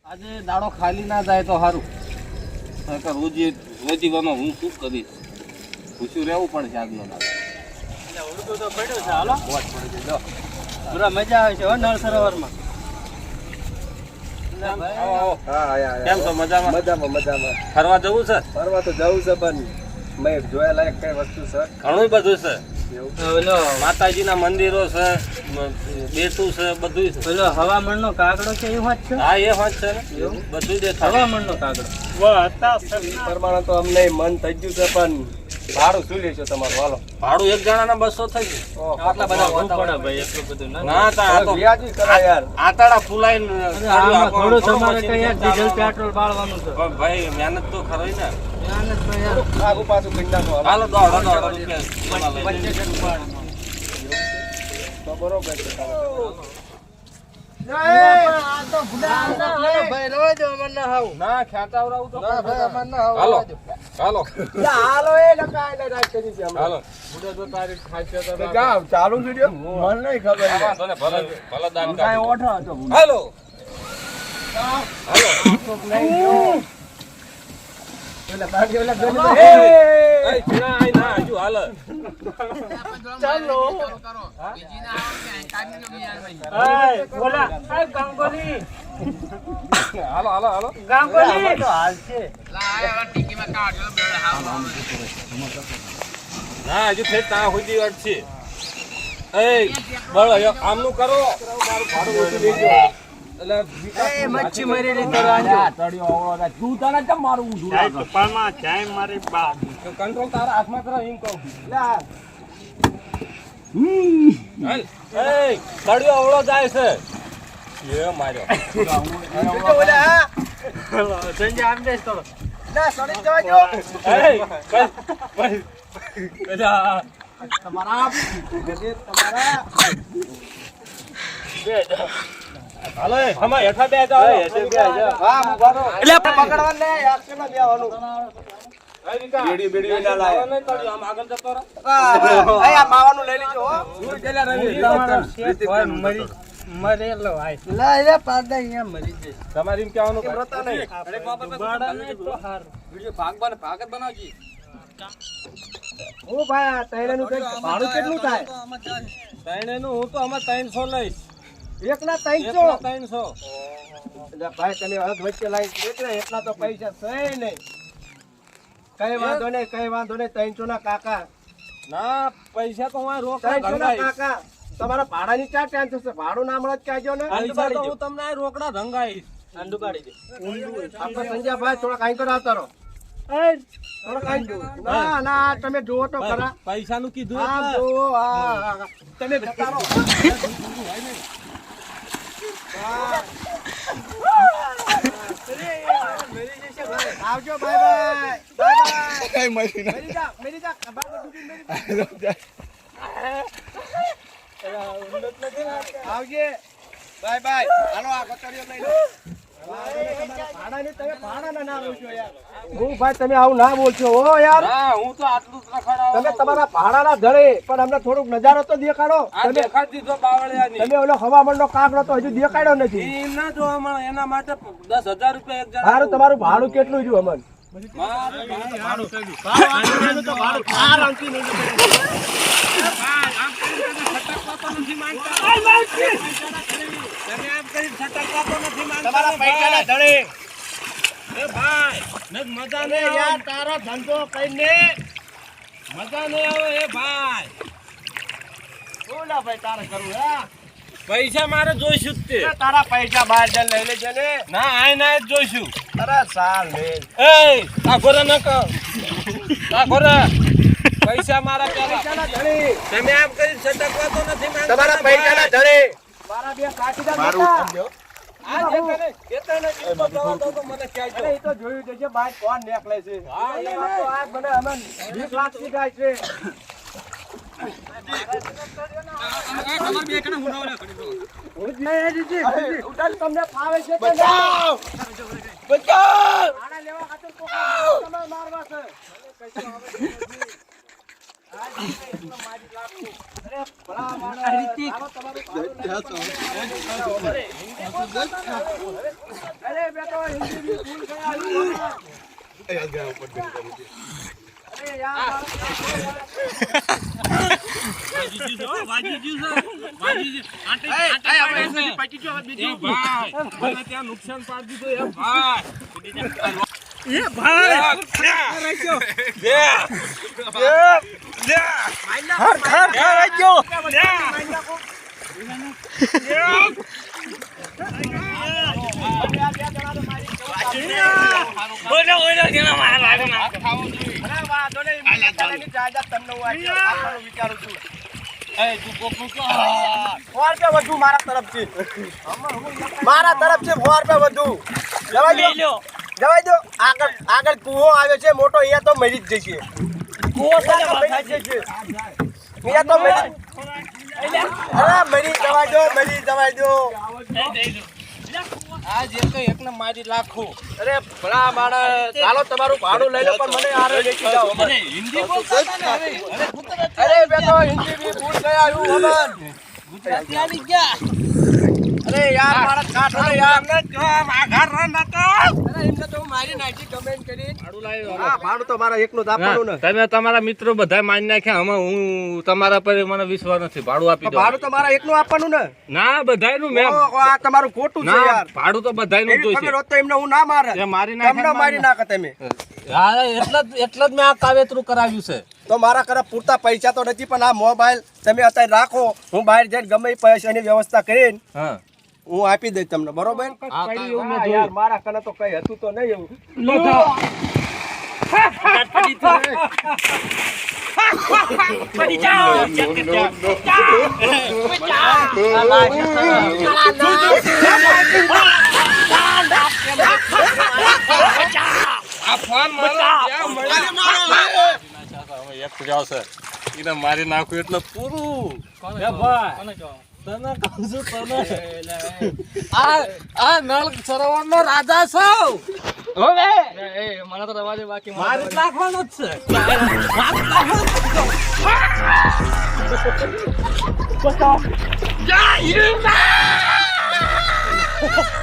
આજે દાડો ખાલી ના જાય તો સારું. રોજ રોજીવામાં હું શું કરીશ? પૂછ્યું રહેવું પડશે આજનો દાડો. ઉડતું તો પડ્યું છે. હાલો વોટ પડી ગઈ. પૂરા મજા આવે છે હો નળ સરોવરમાં. કેમ છો? મજામાં? મજામાં. ફરવા જવું છે? ફરવા તો જવું છે પણ મેં જોયા લાયક કઈ વસ્તુ છે ઘણું બધું છે. ઓલો માતાજીના મંદિરો છે, બેટું છે, બધું છે. ઓલો હવામણનો કાગડો છે એ વાત છે. હા, એ વાત છે ને. બધું દેખાય. હવામણનો કાગડો પ્રમાણે તો અમને મન થઈ ગયું છે પણ ભાડું શું લેશો તમારું? હાલો. ભાડું એક જણાના 200 થઈ ગયું. આટલા બધા પડે ભાઈ એટલું બધું ના. ના તા આ તો વ્યાજી કરો યાર. આતાડા ફૂલાઈને આમાં થોડું તમારે કઈ યાર ડીઝલ પેટ્રોલ બાળવાનું છે. પણ ભાઈ મહેનત તો ખરી ને. મહેનત તો યાર આગુ પાછું કરી નાખો. હાલો દોડો રૂપિયા તો બરોબર છે. ના ખેંચાવરાવું તો હાલો. હાલો હાલો એ લખાય ને રાખ કરી છે હાલો જાવ ચાલુ વિડિયો મને નહીં ખબર ભલે દાન કાઈ ઓઠો હતો હાલો ઓલા બાકી ઓલા ગણ એ ચીણા આઈ ના હજુ હાલ ચાલો બોલા ગાંગોલી હાલો હાલો હાલો ગાંગોલી તો હાલ છે. ના હજુ ફેર તા સુધી અટશે. એ બળ આમનું કરો મારું ભાડું ઓછું દેજો. એટલે એ મચ્છી મરેલી તરાજો તળિયો આવળો તું તને કેમ મારું ઊંધું લાગે પામાં ચાય મારી બા કંટ્રોલ તારા હાથમાં કરો એમ કહું. હાલ એ તળિયો અવળો જાય છે. એ માર્યો સંજય આમ દેસ તો ના સડી જવાજો એ તમારા હાલો એ હમા હેઠા બે જાઓ હા મુબારો એટલે પકડવા ને આક્ષે માં બેવાનું બેડી ના લાય નહીં તળિયો આમ આગળ જતો રહો. આ માવાનું લઈ લેજો હો હું પેલા રવિ મરેલો આય લા એ પાડા અહીંયા મરી જશે. તમારે એમ કહેવાનું કે વ્રતા નહીં બાડા ને તો હાર વિડિયો ભાગ જ બનાવજી. હું ભાઈ આ તૈણનું કઈ ભાડું કેટલું થાય તૈણેનું હું તો આમાં 300 લઈશ. એકના એકના 300 300. એટલે ભાઈ તમે હદ વચ્ચે લાઈન એટલે એટલા તો પૈસા છે નહીં કઈ વાંધો નહીં 300 ના કાકા ના પૈસા તો હું રોકડા 300 ના ધંગાઈશ. કાકા તમારા ભાડાની ક્યાં ટેન્શન છે ભાડું ના મળે કહેજો ને પૈસા તો હું તમને આ રોકડા ધંગાઈશ. અંડુ પાડી દે આપણે સંજયભાઈ થોડા કાઈ કરો આવતા રહો થોડા કાઈ ના ના તમે જુઓ તો ખરા પૈસાનું કીધું હા એટલે. જુઓ હા તમે જતા રહો આવજો બાય બાય કઈ મરી જા આવજે બાય બાય હાલો આ કચરીઓ લઈ લો ભાઈ તમે આવું ના બોલશો હો યાર ના હું તો આટલું જ રખડાવું. તમે તમારા ભાડાના ધડે પણ અમને થોડુંક નજારો તો દેખાડો આ દેખાડી દીધો બાવળિયાની. તમે ઓલો હવામાનનો કાગડો તો હજુ દેખાડ્યો નથી એમ ના જોવા મળે એના માટે 10,000 રૂપિયા એક જણા. સારું તમારું ભાડું કેટલું છે અમન મારું ભાડું તમે આમ કરી છટકવા તો નથી માંગતા. તમારા પૈસાના ધડે એ ભાઈ ને મજા નહીં આવે. યાર તારો ધંધો કઈને મજા નહીં આવે એ ભાઈ. બોલા ભાઈ તારે કરવું હે પૈસા મારે જોઈશું જ તે. તારા પૈસા બહાર જઈને લઈ લેજે ને ના આય ના જ જોઈશું. અરે સાલ લે એ આ ઘોડા ન કર. આ ઘોડા પૈસા મારા પેલા. પૈસાના ધડે તમે આમ કરી છટકવા તો નથી માંગતા. તમારા પૈસાના ધડે મારા બે કાઠીદાર મારું નતા. સમજો. આ જે કરે કેતા નથી તો જવા દો તો મને કહેજો. અરે એ તો જોયું જજે બાર કોણ નીકળે છે હા, એ આ તો આ મને અમન 20 લાખ થી જાય છે ઉડાલ તમને ફાવે છે કે બચાવ આના લેવા ખાતર કોક તમારે મારવા છે અરે ભલા માણસ આવો તમારું તો હિન્દી ભી ભૂલ ગયા હું અરે યાર ત્યાં નુકસાન પાડી દીધું એ ભાઈ મારા તરફથી 4 રૂપિયા વધુ જવાય દો આગળ કૂવો આવ્યો છે મોટો અહીંયા તો મરી જ જશે અહીંયા તો મરી જવાય દો આ જે તો એકને મારી લાખો અરે ભલા માણસ ચાલો તમારું ભાડું લઈ લો પણ મને આરે લેતી જાઓ હિન્દી બોલતા હતા ને હવે અરે બે તો હિન્દી ભી ભૂલ ગયા હું અમન ગુજરાતી આવી ગયા અરે યાર મારા કાઠો ને યાર આઘાર નતો અરે એમને તો હું મારી નાખી કમેન્ટ કરી હા ભાડું તો મારા એકનું જ આપવાનું ને તમે તમારા મિત્રો બધા મારી નાખ્યા અમે હું તમારા પર મને વિશ્વાસ નથી ભાડું આપી દો ભાડું તો મારા એકનું આપવાનું ને ના બધાયનું મેં ઓહો, આ તમારું ખોટું છે ના યાર ભાડું તો બધાયનું એવી જોઈશે ખબર હોત તો એમને હું ના મારે એ મારી નાખે તમને મારી નાખે તમે એટલે જ મેં આ કાવેતરું કરાવ્યું છે તો મારા ઘરે પૂરતા પૈસા તો નથી પણ આ મોબાઈલ તમે અત્યારે રાખો હું બહાર જઈને ગમે એ પૈસાની વ્યવસ્થા કરીને હા હું આપી દઈશ તમને બરોબર આ કાંઈ એવું મેં હા, જોયું. યાર મારા કને તો કઈ હતું તો નહીં એવું આ ફોન મારી નાખું એટલે પૂરું એ ભાઈ તને કહું છું તને આ નળ સરોવર નો રાજા છો હવે મને તો રવા દે બાકી મારે નાખવાનો જ છે